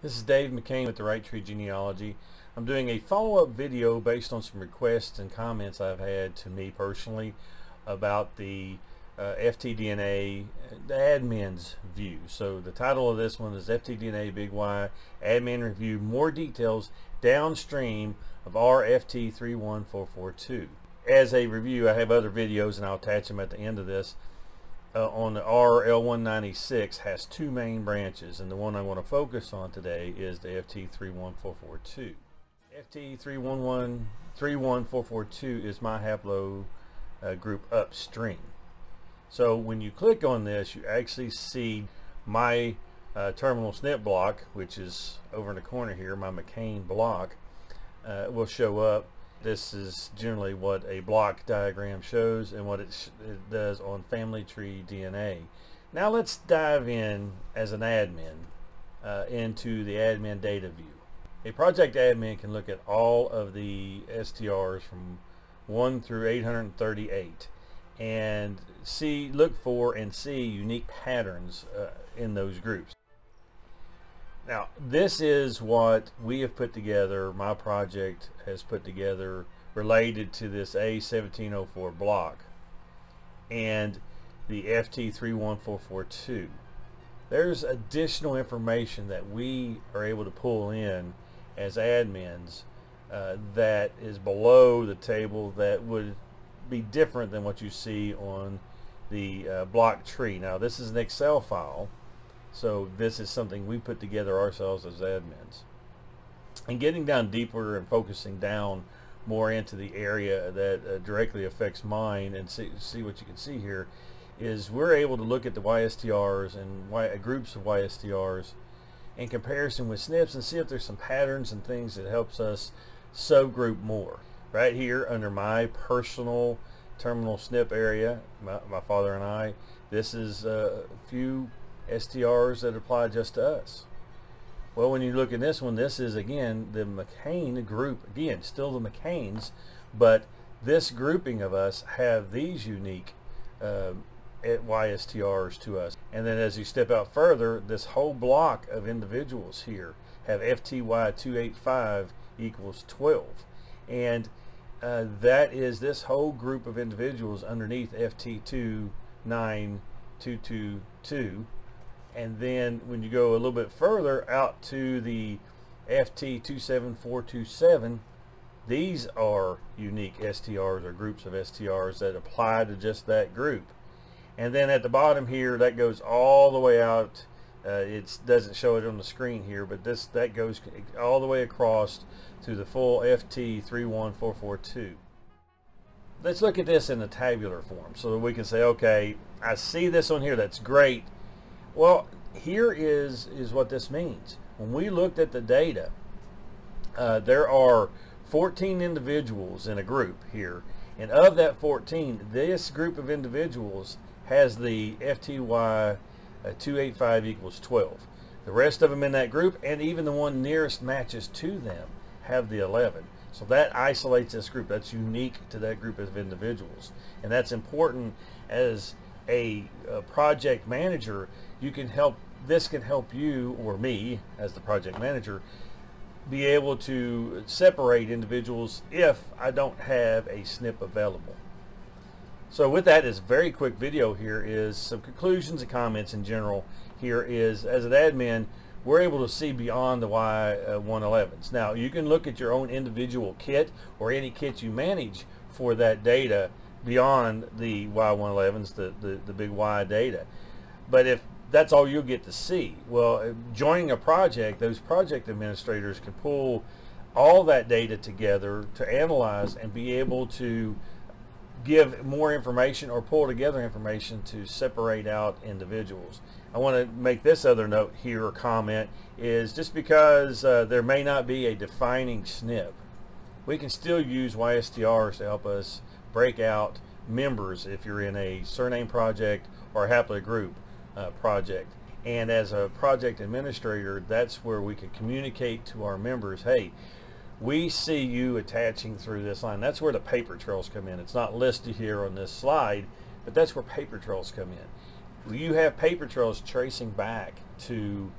This is Dave McCain with the Right Tree Genealogy. I'm doing a follow-up video based on some requests and comments I've had to me personally about the FTDNA, the admin's view. So the title of this one is FTDNA BigY Admin Review, More Details Downstream of R-FT31442. As a review, I have other videos and I'll attach them at the end of this. On the RL196 has two main branches, and the one I want to focus on today is the FT31442. FT31442 is my haplo group upstream. So when you click on this, you actually see my terminal SNP block, which is over in the corner here. My McCain block will show up. This is generally what a block diagram shows and what it does on family tree DNA. Now let's dive in as an admin into the admin data view. A project admin can look at all of the STRs from 1 through 838 and look for and see unique patterns in those groups. Now, this is what we have put together, my project has put together related to this A1704 block and the FT31442. There's additional information that we are able to pull in as admins that is below the table that would be different than what you see on the block tree. Now, this is an Excel file. So this is something we put together ourselves as admins. And getting down deeper and focusing down more into the area that directly affects mine and see what you can see here is we're able to look at the ySTRs and groups of ySTRs in comparison with SNPs and see if there's some patterns and things that helps us subgroup more. Right here under my personal terminal SNP area, my father and I, this is a few STRs that apply just to us. Well, when you look at this one, this is again the McCain group, again still the McCains, but this grouping of us have these unique ySTRs to us. And then as you step out further, this whole block of individuals here have FTY285 equals 12, and that is this whole group of individuals underneath FT29222. And then when you go a little bit further out to the FT27427, these are unique STRs or groups of STRs that apply to just that group. And then at the bottom here, that goes all the way out. It doesn't show it on the screen here, but that goes all the way across to the full FT31442. Let's look at this in a tabular form so that we can say, okay, I see this on here, that's great. Well, here is what this means. When we looked at the data, there are 14 individuals in a group here, and of that 14, this group of individuals has the FTY285 equals 12. The rest of them in that group, and even the one nearest matches to them, have the 11. So that isolates this group. That's unique to that group of individuals, and that's important as a project manager. This can help you or me as the project manager be able to separate individuals if I don't have a SNP available. So with that, is a very quick video here is some conclusions and comments in general. Here is, as an admin, we're able to see beyond the Y111s. Now you can look at your own individual kit or any kit you manage for that data beyond the Y111s, the big Y data. But if that's all you'll get to see, well, joining a project, those project administrators can pull all that data together to analyze and be able to give more information or pull together information to separate out individuals. I want to make this other note here or comment is just because there may not be a defining SNP, we can still use ySTRs to help us break out members if you're in a surname project or a haplogroup project. And as a project administrator, that's where we can communicate to our members, hey, we see you attaching through this line. That's where the paper trails come in. It's not listed here on this slide, but that's where paper trails come in. You have paper trails tracing back to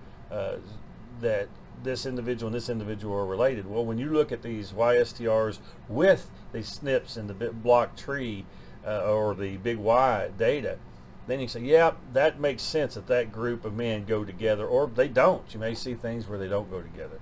that this individual and this individual are related. Well, when you look at these ySTRs with these SNPs in the block tree or the BigY data, then you say, yeah, that makes sense that that group of men go together, or they don't. You may see things where they don't go together.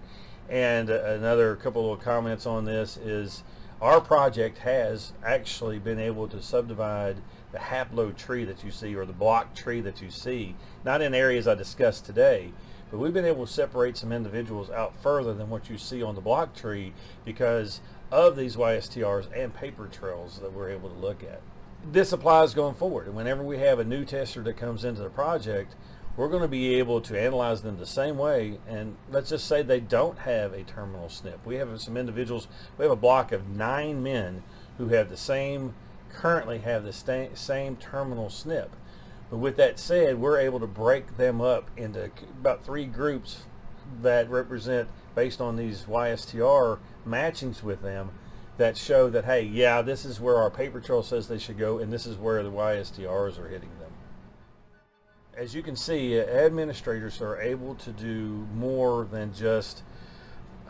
And another couple of comments on this is our project has actually been able to subdivide the haplo tree that you see, or the block tree that you see, not in areas I discussed today, but we've been able to separate some individuals out further than what you see on the block tree because of these ySTRs and paper trails that we're able to look at. This applies going forward, and whenever we have a new tester that comes into the project, we're going to be able to analyze them the same way. And let's just say they don't have a terminal SNP. We have some individuals, we have a block of 9 men who have the same, currently have the same terminal SNP. But with that said, we're able to break them up into about 3 groups that represent, based on these ySTR matchings with them, that show that, hey, yeah, this is where our paper trail says they should go, and this is where the ySTRs are hitting them. As you can see, administrators are able to do more than just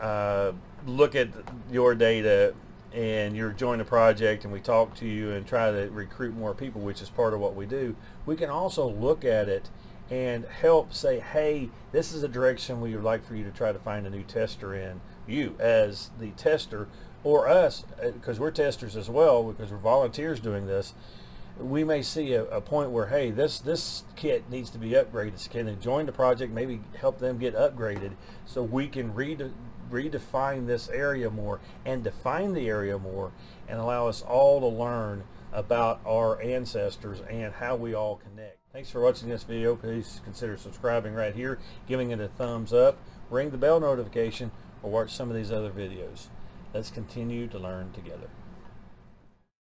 look at your data and you're joining a project and we talk to you and try to recruit more people, which is part of what we do. We can also look at it and help say, hey, this is a direction we would like for you to try to find a new tester in. You as the tester, or us, because we're testers as well, because we're volunteers doing this, we may see a point where, hey, this kit needs to be upgraded. Can they join the project, maybe help them get upgraded so we can redefine this area more and define the area more and allow us all to learn about our ancestors and how we all connect. Thanks for watching this video. Please consider subscribing right here, giving it a thumbs up, ring the bell notification, or watch some of these other videos. Let's continue to learn together.